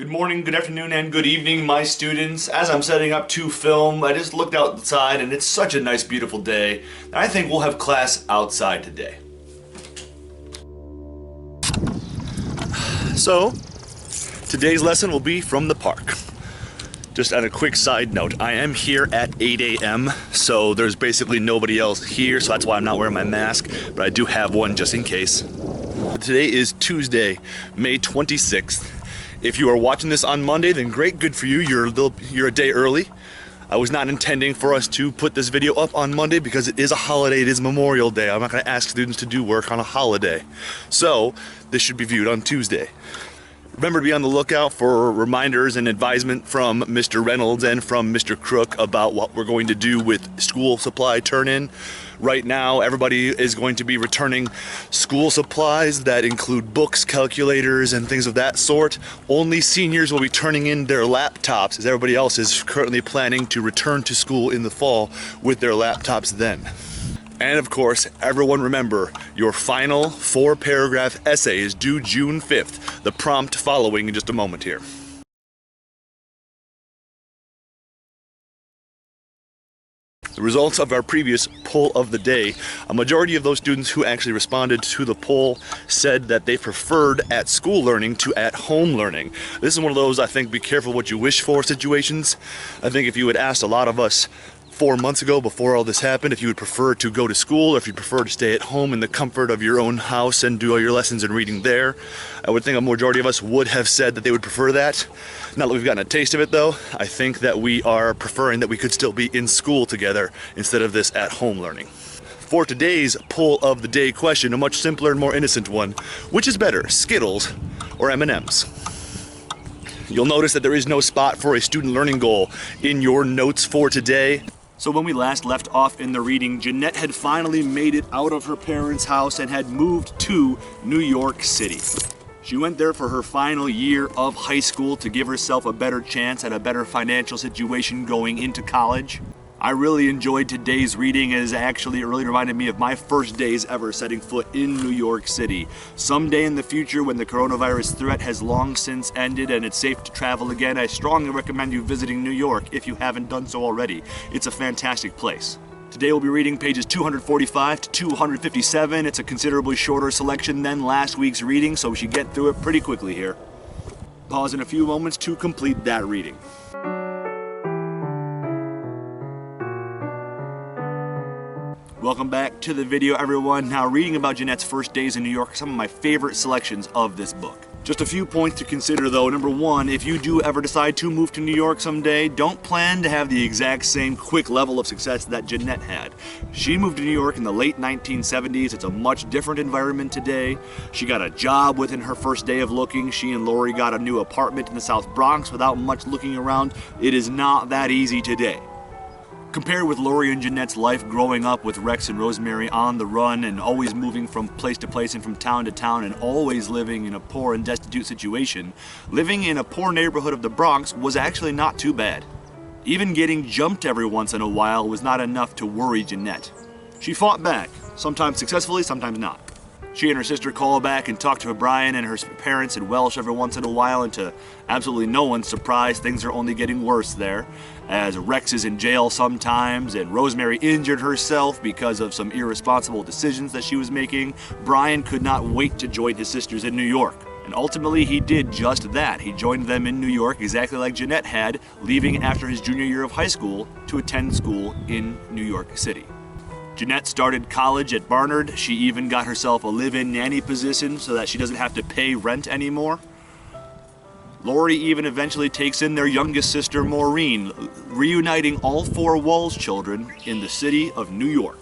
Good morning, good afternoon, and good evening, my students. As I'm setting up to film, I just looked outside and it's such a nice, beautiful day. I think we'll have class outside today. So, today's lesson will be from the park. Just on a quick side note, I am here at 8 a.m., so there's basically nobody else here, so that's why I'm not wearing my mask, but I do have one just in case. Today is Tuesday, May 26th. If you are watching this on Monday, then great, good for you. You're a day early. I was not intending for us to put this video up on Monday because it is a holiday, it is Memorial Day. I'm not gonna ask students to do work on a holiday. So, this should be viewed on Tuesday. Remember to be on the lookout for reminders and advisement from Mr. Reynolds and from Mr. Crook about what we're going to do with school supply turn-in. Right now, everybody is going to be returning school supplies that include books, calculators, and things of that sort. Only seniors will be turning in their laptops, as everybody else is currently planning to return to school in the fall with their laptops then. And of course, everyone remember, your final 4-paragraph essay is due June 5th, the prompt following in just a moment here. The results of our previous poll of the day, a majority of those students who actually responded to the poll said that they preferred at school learning to at home learning. This is one of those, I think, be careful what you wish for situations. I think if you had asked a lot of us 4 months ago, before all this happened, if you would prefer to go to school or if you prefer to stay at home in the comfort of your own house and do all your lessons and reading there, I would think a majority of us would have said that they would prefer that. Now that we've gotten a taste of it though, I think that we are preferring that we could still be in school together instead of this at home learning. For today's poll of the day question, a much simpler and more innocent one, which is better, Skittles or M&Ms? You'll notice that there is no spot for a student learning goal in your notes for today. So when we last left off in the reading, Jeanette had finally made it out of her parents' house and had moved to New York City. She went there for her final year of high school to give herself a better chance at a better financial situation going into college. I really enjoyed today's reading as actually it really reminded me of my first days ever setting foot in New York City. Someday in the future when the coronavirus threat has long since ended and it's safe to travel again, I strongly recommend you visiting New York if you haven't done so already. It's a fantastic place. Today we'll be reading pages 245 to 257. It's a considerably shorter selection than last week's reading, so we should get through it pretty quickly here. Pause in a few moments to complete that reading. Welcome back to the video, everyone. Now, reading about Jeanette's first days in New York are some of my favorite selections of this book. Just a few points to consider though. Number one, if you do ever decide to move to New York someday, don't plan to have the exact same quick level of success that Jeanette had. She moved to New York in the late 1970s. It's a much different environment today. She got a job within her first day of looking. She and Lori got a new apartment in the South Bronx without much looking around. It is not that easy today. Compared with Lori and Jeanette's life growing up with Rex and Rosemary on the run and always moving from place to place and from town to town and always living in a poor and destitute situation, living in a poor neighborhood of the Bronx was actually not too bad. Even getting jumped every once in a while was not enough to worry Jeanette. She fought back, sometimes successfully, sometimes not. She and her sister called back and talked to Brian and her parents in Welsh every once in a while, and to absolutely no one's surprise, things are only getting worse there, as Rex is in jail sometimes, and Rosemary injured herself because of some irresponsible decisions that she was making. Brian could not wait to join his sisters in New York. And ultimately, he did just that. He joined them in New York, exactly like Jeanette had, leaving after his junior year of high school to attend school in New York City. Jeanette started college at Barnard. She even got herself a live-in nanny position so that she doesn't have to pay rent anymore. Lori even eventually takes in their youngest sister, Maureen, reuniting all 4 Walls children in the city of New York.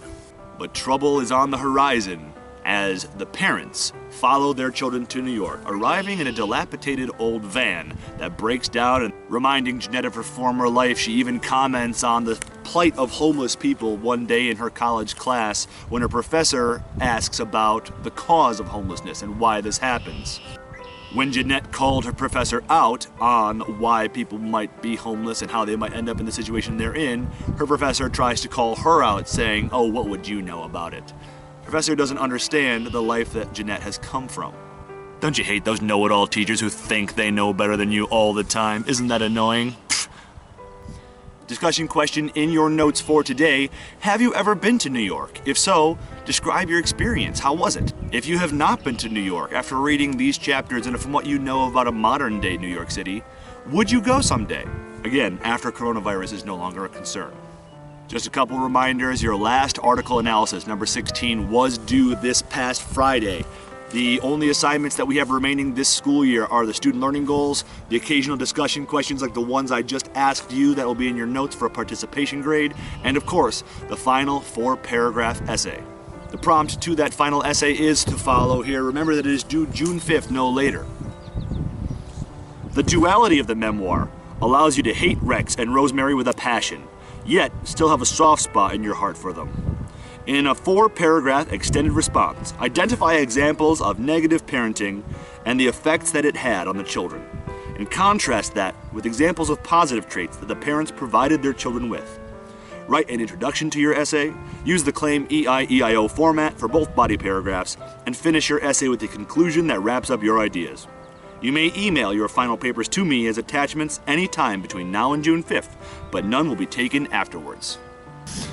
But trouble is on the horizon as the parents follow their children to New York, arriving in a dilapidated old van that breaks down, and reminding Jeanette of her former life. She even comments on the plight of homeless people one day in her college class when her professor asks about the cause of homelessness and why this happens. When Jeanette called her professor out on why people might be homeless and how they might end up in the situation they're in, her professor tries to call her out, saying, "Oh, what would you know about it?" Professor doesn't understand the life that Jeanette has come from. Don't you hate those know-it-all teachers who think they know better than you all the time? Isn't that annoying? Discussion question in your notes for today: have you ever been to New York? If so, describe your experience. How was it? If you have not been to New York, after reading these chapters and from what you know about a modern day New York City, would you go someday? Again, after coronavirus is no longer a concern. Just a couple reminders: your last article analysis, number 16, was due this past Friday. The only assignments that we have remaining this school year are the student learning goals, the occasional discussion questions like the ones I just asked you that will be in your notes for a participation grade, and of course, the final 4-paragraph essay. The prompt to that final essay is to follow here. Remember that it is due June 5th, no later. The duality of the memoir allows you to hate Rex and Rosemary with a passion, yet still have a soft spot in your heart for them. In a 4-paragraph extended response, identify examples of negative parenting and the effects that it had on the children, and contrast that with examples of positive traits that the parents provided their children with. Write an introduction to your essay, use the claim EIEIO format for both body paragraphs, and finish your essay with a conclusion that wraps up your ideas. You may email your final papers to me as attachments anytime between now and June 5th, but none will be taken afterwards.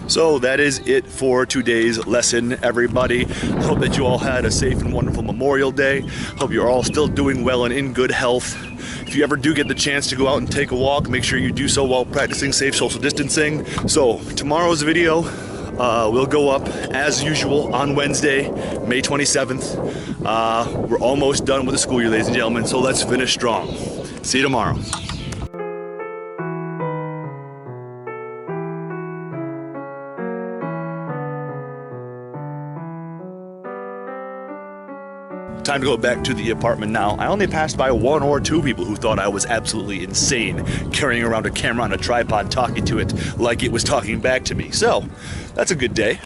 So that is it for today's lesson, everybody. Hope that you all had a safe and wonderful Memorial Day. Hope you're all still doing well and in good health. If you ever do get the chance to go out and take a walk, make sure you do so while practicing safe social distancing. So tomorrow's video will go up as usual on Wednesday, May 27th. We're almost done with the school year, ladies and gentlemen, so let's finish strong. See you tomorrow. Time to go back to the apartment now. I only passed by 1 or 2 people who thought I was absolutely insane carrying around a camera on a tripod talking to it like it was talking back to me. So, that's a good day.